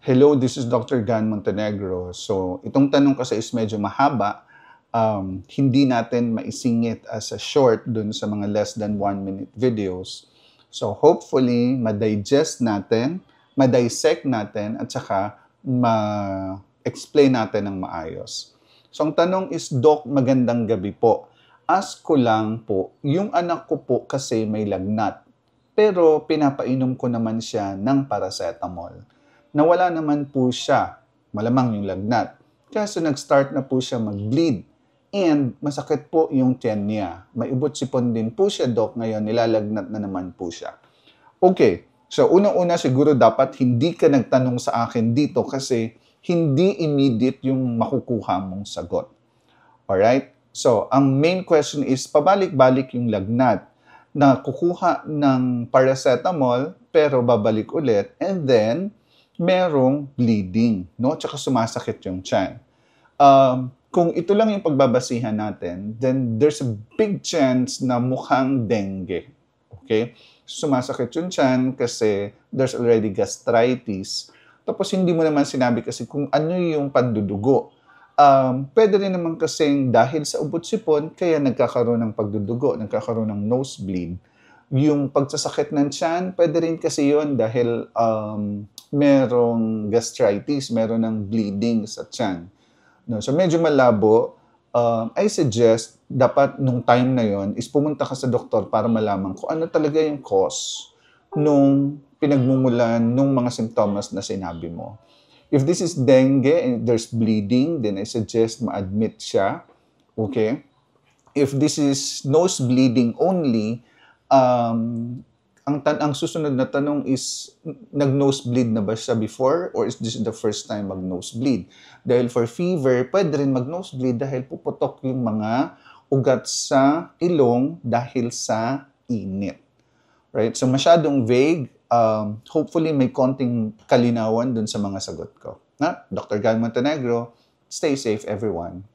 Hello, this is Dr. Gan Montenegro. So, itong tanong kasi is medyo mahaba. Hindi natin maisingit as a short dun sa mga less than 1 minute videos. So, hopefully, ma-digest natin, ma-dissect natin, at saka ma-explain natin ng maayos. So, ang tanong is, Doc, magandang gabi po. Ask ko lang po, yung anak ko po kasi may lagnat, pero pinapainom ko naman siya ng paracetamol. Nawala naman po siya, malamang yung lagnat. Kaso nag-start na po siya mag-bleed. And masakit po yung tiyan niya. May ubot-sipon din po siya, Doc. Ngayon, nilalagnat na naman po siya. Okay, so unang-una siguro dapat hindi ka nagtanong sa akin dito kasi hindi immediate yung makukuha mong sagot. Alright? So, ang main question is, pabalik-balik yung lagnat na kukuha ng paracetamol pero babalik ulit and then merong bleeding, no? Tsaka sumasakit yung tiyan. Kung ito lang yung pagbabasihan natin, then there's a big chance na mukhang dengue. Okay? Sumasakit yung tiyan kasi there's already gastritis. Tapos hindi mo naman sinabi kasi kung ano yung pandudugo. Pwede rin naman kasing dahil sa ubot-sipon, kaya nagkakaroon ng pagdudugo, nagkakaroon ng nosebleed. Yung pagsasakit ng tiyan, pwede rin kasi yun dahil merong gastritis, meron ng bleeding sa tiyan. No? So medyo malabo. I suggest, dapat nung time na yon is pumunta ka sa doktor para malaman kung ano talaga yung cause nung pinagmumulan nung mga simptomas na sinabi mo. If this is dengue and there's bleeding, then I suggest ma-admit siya. Okay? If this is nose bleeding only, ang susunod na tanong is, nag-nosebleed na ba siya before or is this the first time mag-nosebleed? Dahil for fever, pwede rin mag-nosebleed dahil puputok yung mga ugat sa ilong dahil sa init. Right? So masyadong vague. Hopefully may konting kalinawan dun sa mga sagot ko. Dr. Gan Montenegro, stay safe everyone.